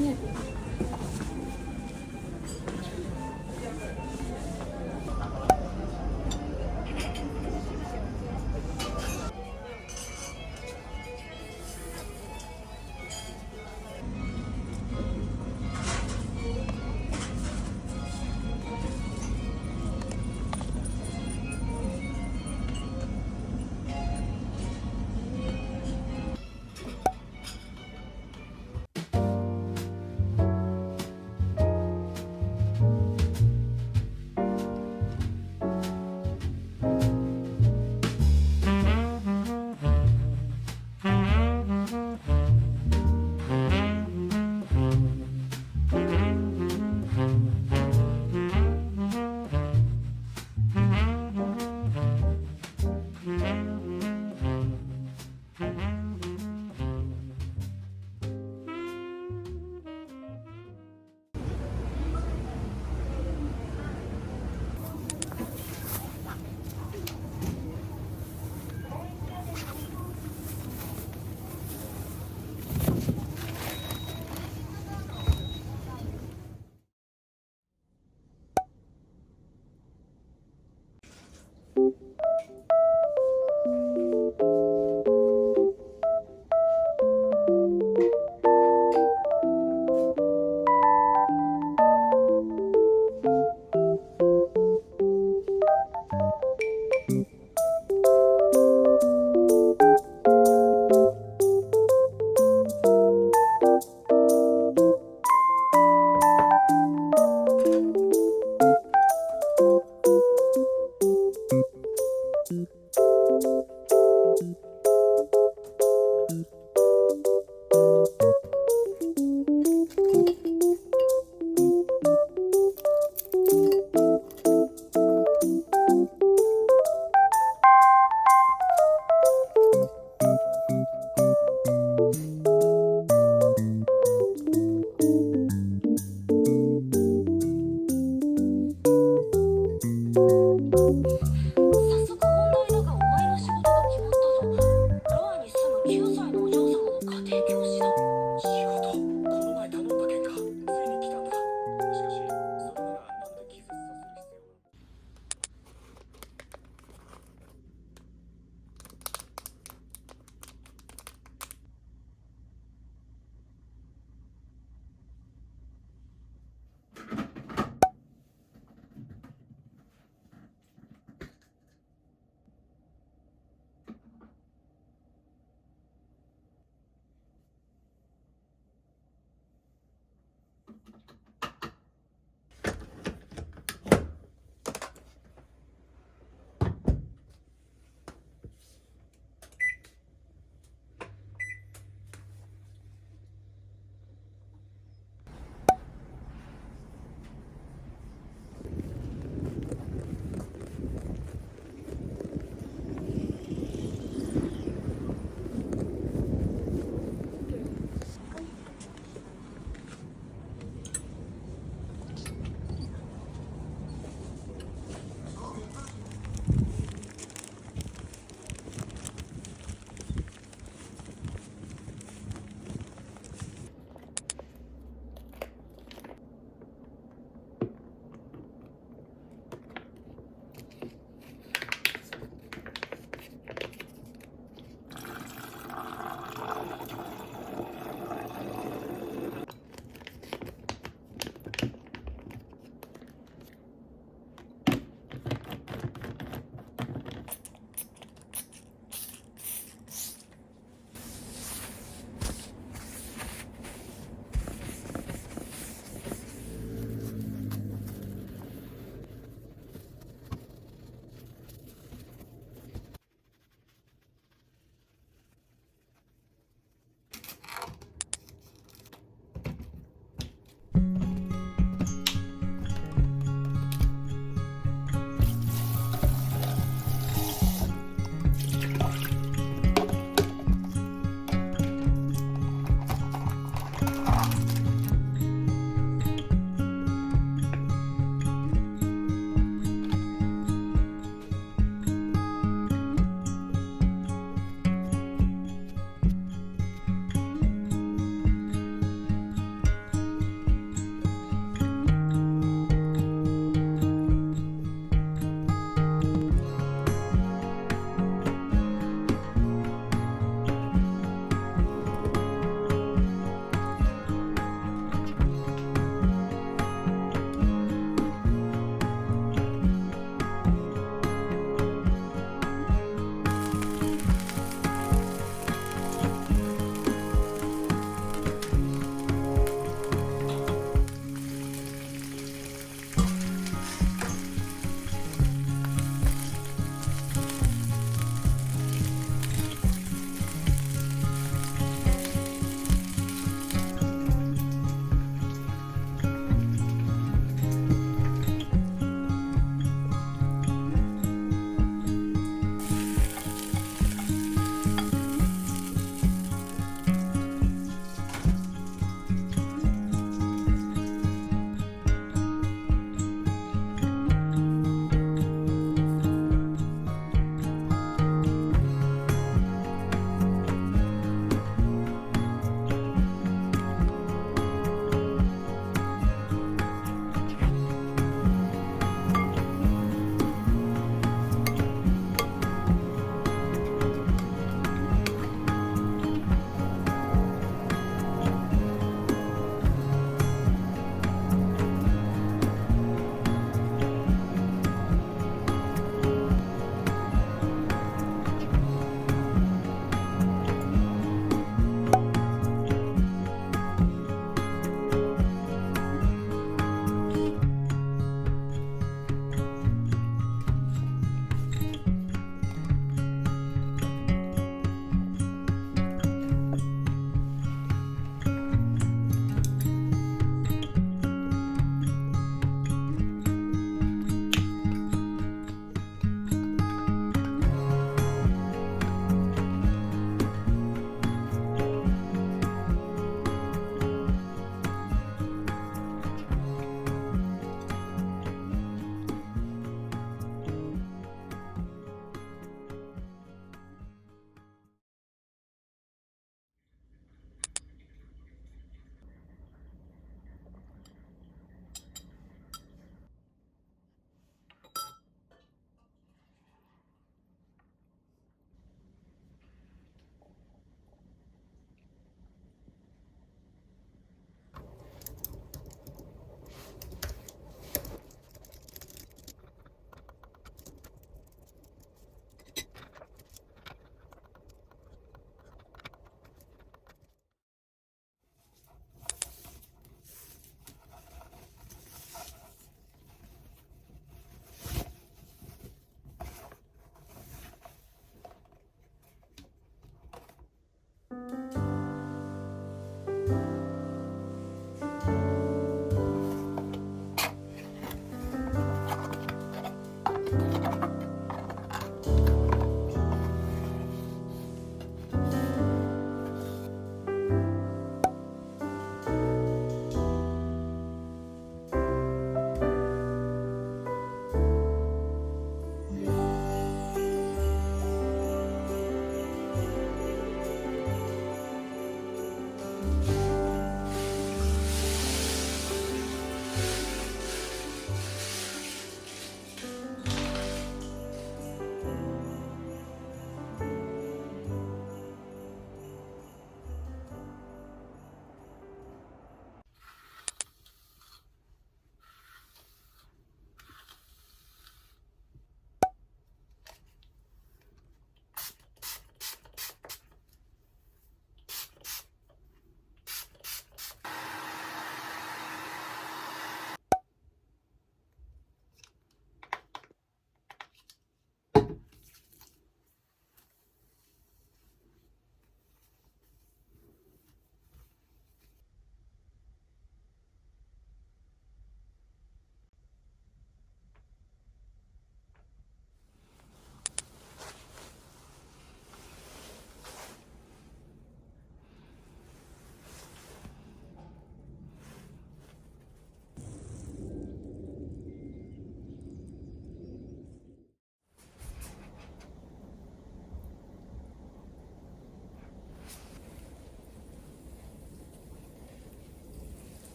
ね。早速本題だが、お前の仕事が決まったぞ。ロアに住む9歳のお嬢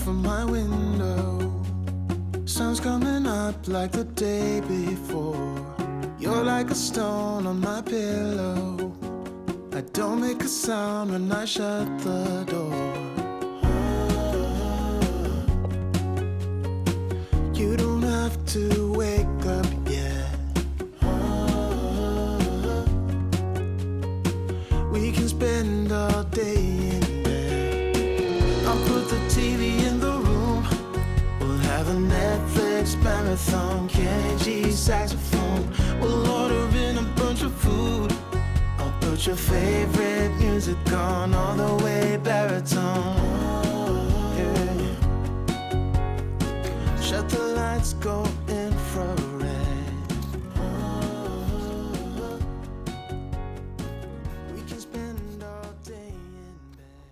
from my window. Sun's coming up like the day before. You're like a stone on my pillow. I don't make a sound when I shut the door. You don't have to wake up yet. We can spend all day in bed. I'll put the TV in the room. We'll have a Netflix marathon. Kenny G saxophone. We'll order in a bunch of food. I'll put your favorite music on all the way baritone. Yeah. Shut the lights, go infrared. We can spend all day in bed.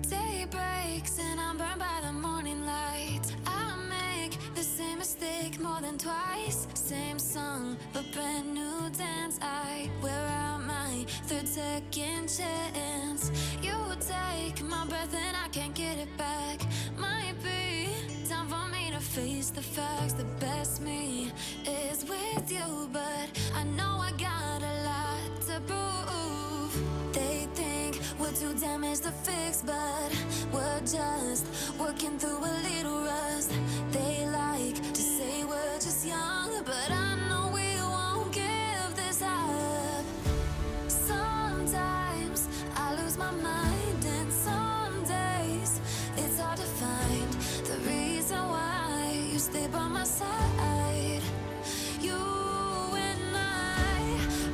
Day breaks and I'm burned by the morning light. I make the same mistake more than twice. Same song, but brand new dance. I wear out my third second chance. You take my breath and I can't get it back. Might be time for me to face the facts. The best me is with you, but I know I got a lot to prove. They think we're too damaged to fix, but we're just working through a little rust. They like to say we're just young, but I know we won't give this up. Sometimes I lose my mind, and some days it's hard to find the reason why you stay by my side. You and I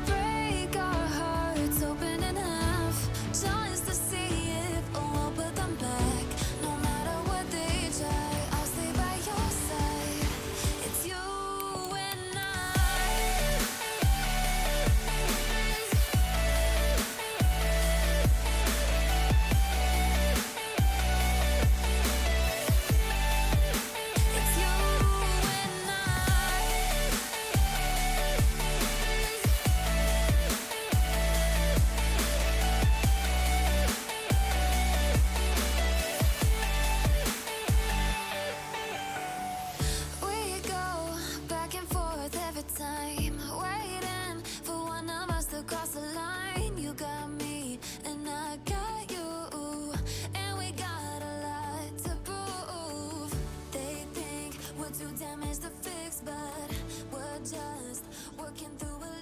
break our hearts open in half, just to see if we'll put them back. No matter what they try, I'll stay by your side. It's you and I. too damaged to fix, but we're just working through it.